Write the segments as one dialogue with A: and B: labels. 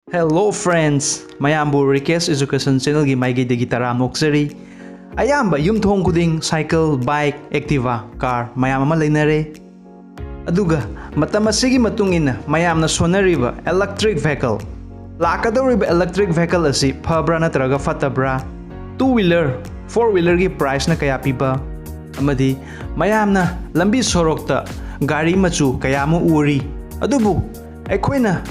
A: Hello friends! Mayambu Request Education Channel gi maigidagi tara noksari. Ayamba yumthong kuding cycle, bike, activa, car mayam ama leinare. Aduga matam asigi matungina mayamna sonariba electric vehicle. Lakadoriba electric vehicle asi phabra natraga fatabra. Two-wheeler, four-wheeler gi price na kaya piba. Amadi mayamna lambi sorokta gari machu kayamu uri. Adubu aikoina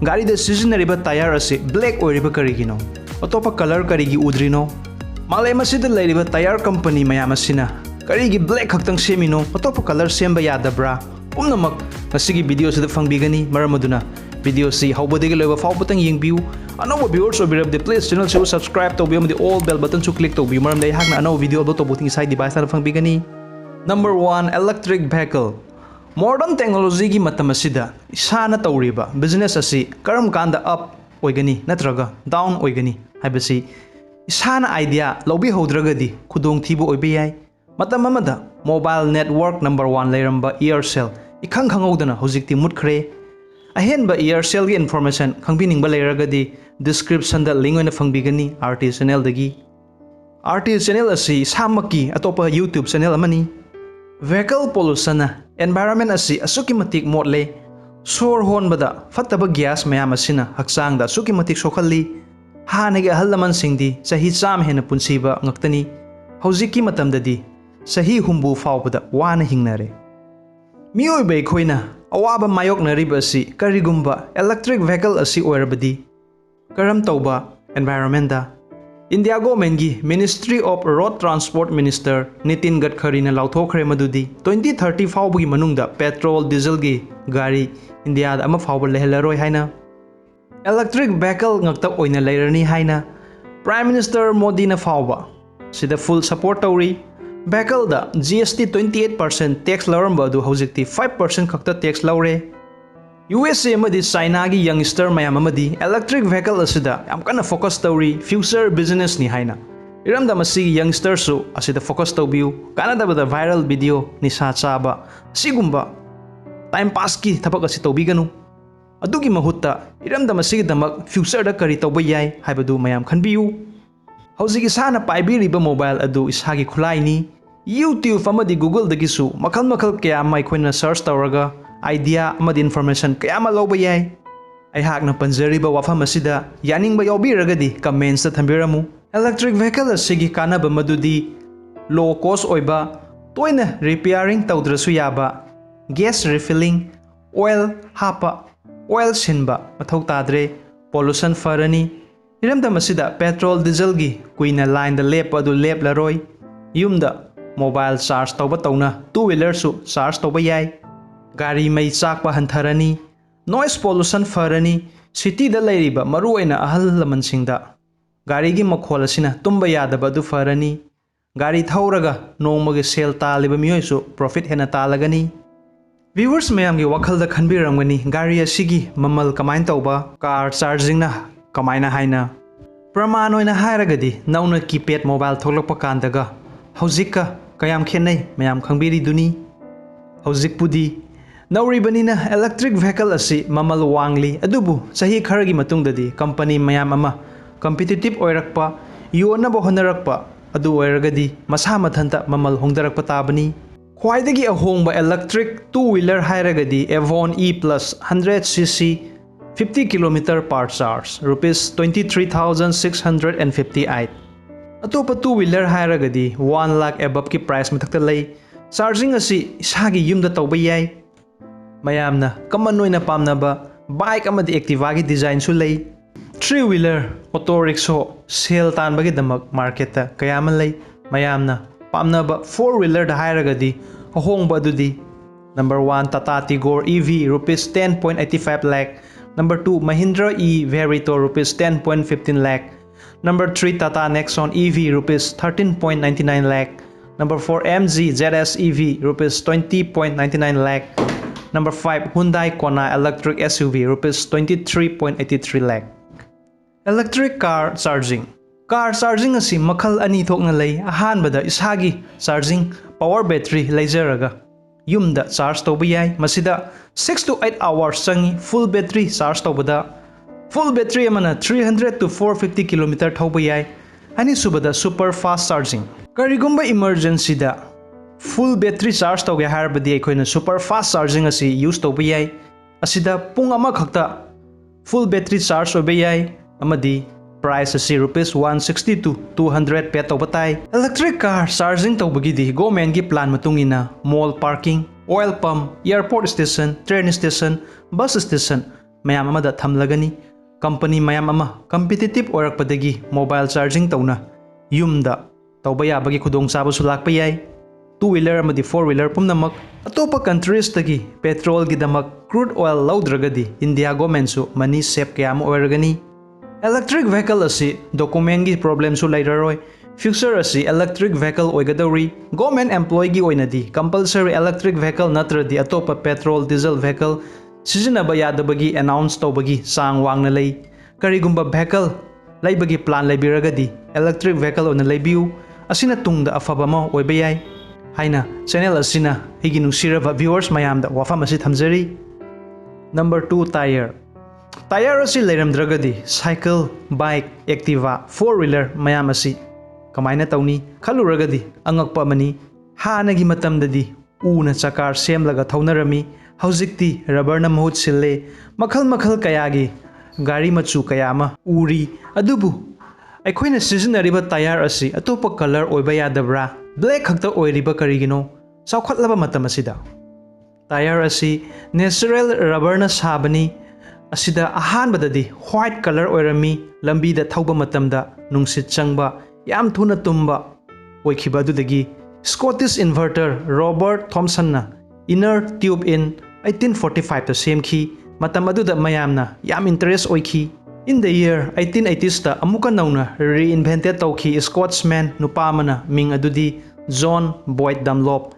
A: gari da seasonariba tire ase black oiriba karigino. Otopa color karigi udrino. Malay masida lairiba tire company mayam asina karigi black haktang semino otopa color semba yadabra. Pumnamak ngasigi video sida fangbigani maramaduna video si haubadagi loiba faubutang yingbiu. Another viewers of the please channel so subscribe to be on the all bell button to click to be maram dai hakna another video about to buting side device na fangbigani. Number 1 electric vehicle. Modern technology gi matam asida isana tawriba business asi karam kanda up oigani natraga down oigani haibasi isana idea lobi hodragadi khudong thibu oibe yai matam amada mobile network number 1 leiramba Aircel ikhang khangodana hojikti mutkhre ahenba Aircel gi information khangbining ba leiragadi description da link oina fangbigani RT channel dagi RT channel asi samaki atopa YouTube channel amani. Vehicle pollution na environment asi asuki matik motle sor hon bada fataba gas mayam asina haksang da asuki matik sokhalli hanagi ahal laman singdi sahi cham hena punsiba ngaktani hojiki matam dadi sahi humbu faubada wana hingnare mioi bai khoina awaba mayok nariba asi karigumba electric vehicle asi oirabadi karam tauba environment da India government gi Ministry of Road Transport Minister Nitin Gadkari na lauthokre madudi 2030 fawbagi manungda petrol diesel gi gari India da ama fawba lehelaroi haina electric vehicle ngakta oina leirani haina Prime Minister Modi na fawba sida full support tawri vehicle da GST 28% tax lauramba du hojikti 5% khakta tax laure USA amadi China gi youngster mayam amadi electric vehicle asida yam kana focus tawri future business ni haina iramda masi youngster su asida focus tawbiu kana da viral video ni sa chaba sigumba time pass ki thabak asi tawbiganu adugi mahutta iramda masi damak future da kari tawba yai haibadu mayam khanbiu hojigi sana paibiriba mobile adu isagi khulai ni YouTube amadi Google dagi su makal kaya mai khoina search tawraga idea amadi information kaya malawba yai ai hakna panjariba wafam asida yaningba yawbiragadi comments ta thambiramu electric vehicle asigi kanaba madudi low cost oiba toina repairing tawdrasu yaba gas refilling oil hapa oil sinba mathau tadre pollution farani iramda masida petrol diesel gi kuina line da lep adu lep laroi yumda mobile charge tawba tawna two wheeler su charge tawba yai gari mai chakpa hantharani noise pollution farani city da lairiba maruaina ahal laman singda gari gi makhol asina tumba yadaba du farani gari thauraga nongmage sel taliba miyoisu profit hena talagani viewers mayam gi wakhal da khanbiramgani gari asigi mamal kamain tauba car charging na kamaina haina praman oina hairagadi nauna keypad mobile tholokpa kandaga hojikka kayam khenai mayam khangbiri duni hojik pudi Nauribanina electric vehicle asi mamal wangli adubu sahi kharagi matungdadi company mayam ama competitive oirakpa yona bo honarakpa adu oiragadi masa mathanta mamal hongdarakpa tabani khwaidagi ahongba electric two wheeler hairagadi Avon E Plus 100cc 50 km per charge rupees 23,658 atopa two wheeler hairagadi 1 lakh above ki price mathakta lei charging asi isagi yumda tawba yai mayamna kaman oina pamnaba bike amadi activa gi design su lei three wheeler auto rickshaw sale tanbagi damak market ta kayama lei mayamna pamnaba four wheeler da hairagadi ahongba dudi number 1 Tata Tigor EV rupees 10.85 lakh number 2 Mahindra E Verito rupees 10.15 lakh number 3 Tata Nexon EV rupees 13.99 lakh number 4 MG ZS EV rupees 20.99 lakh Number 5 Hyundai Kona electric SUV rupees 23.83 lakh. Electric car charging. Car charging asi makhal ani thokna lei ahanbada isagi charging power battery leizaraga yumda charge tawba yai masida 6 to 8 hours changi full battery charge tawbada Full battery amana 300 to 450 km thauba yai. Ani subada super fast charging. Karigumba emergency da full battery charge tauge harbadi aikoina super fast charging asi use tauba yai. Asida pung ama khakta full battery charge oba yai amadi price asi rupees 160 to 200 pay tauba tai. Electric car charging taubagi di government gi plan matungina mall parking, oil pump, airport station, train station, bus station mayam amada thamlagani. Company mayam ama competitive oirakpadagi mobile charging tauna yumda tauba yabagi khudong chabasu lakpa yai. Two-wheeler amadi four-wheeler pumnamak atopa countries tagi petrol gidamak crude oil laudragadi India government su money save kaya mo oiragani. Electric vehicle asi document gi problem su lairaroi. Future asi electric vehicle oigadawri. Government employee gi oinadi compulsory electric vehicle natradi atopa petrol diesel vehicle sizinaba yadabagi announce tawbagi sang wangna lay. Karigumba vehicle laybagi plan laybiragadi electric vehicle ona laybiu asina tungda afaba mo oibayay. Haina channel asina higi nungsiraba viewers mayamda wafam asi thamjari. Number 2 tire. Tire asi layramdragadi cycle, bike, Activa, four-wheeler mayam asi kamaina tawni khaluragadi angakpa mani hanagi matamdadi una chakar semlaga thaunarami. Haujikti rubber na mahut sille makhal makhal kayagi gari machu kayama uri adubu aikoina sizinariba tire asi atopa color oiba yadabra black khakta oiriba karigino saukhatlaba matam asida. Tire asi natural rubber na sabani asida ahanbadadi white color oirami lambi da thauba matamda nungsit changba yam thuna tumba oikhiba adudagi Scottish inverter Robert Thomson na inner tube in 1845 to semki matam aduda mayamna yam interest oikhi. In the year 1880s ta amuka nauna reinvented tauki Scotsman nupamana ming adudi John Boyd Dunlop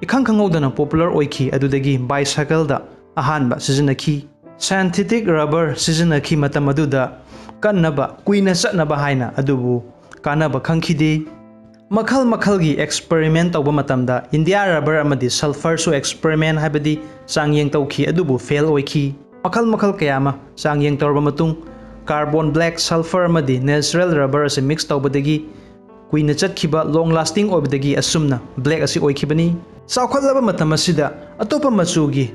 A: ikhang khangodana popular oikhi adudagi bicycle da ahanba sizinaki synthetic rubber sizinaki matam aduda kannaba kuina chatnaba haina adubu kanaba khangkhide. Makhal makhalgi experiment tauba matamda India rubber amadi sulfur su experiment habadi changyeng tauki adubu fail oikhi. Makhal makhal kayama changyeng tawba matung carbon black sulfur amadi natural rubber ase mix tawbadagi kuina chatkhiba long lasting obadagi asumna black asi oikhibani. Saukhatlaba matam asida atopa machugi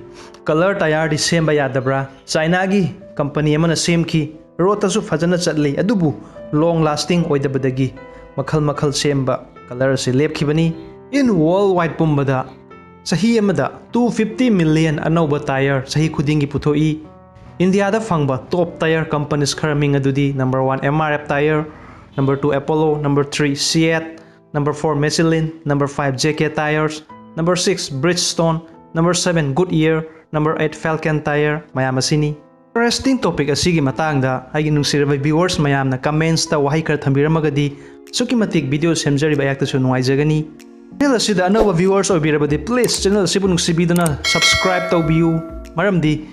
A: color tire di semba yadabra China gi company amana semki rota su fajana chatli adubu long lasting oidabadagi makhal makhal semba color se lepkhibani. In worldwide pumbada sahi amada 250 million anauba tire sahi khudingi puthoi. India da fangba top tire companies kharaming adudi number 1 MRF tire, number 2 Apollo, number 3 Seat, number 4 Michelin, number 5 JK tires, number 6 Bridgestone, number 7 Goodyear, number 8 Falcon tire mayamasini. Interesting topic asigi matangda aigi nungsiraba viewers mayamna comments ta wahi kar thambiramagadi suki matik video semjari bayakta su nuaijagani. Channel asida anova viewers obirabadi please channel asibu nungsibiduna subscribe tawbiu maramdi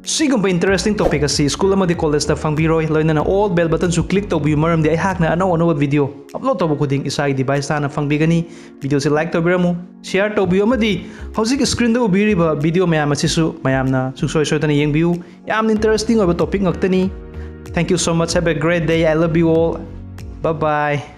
A: sigumba interesting topic asi school amadi college da fangbiroi loinana all bell button su click tawbiu maramdi ai hakna anova video upload tabu kuding isai device tana fangbigani. Video se like tawbiramu share tawbiu amadi hojik screen da ubiriba video mayam asisu mayamna suksoi soitana yengbiu yam interesting oba topic ngaktani. Thank you so much, have a great day, I love you all, bye bye.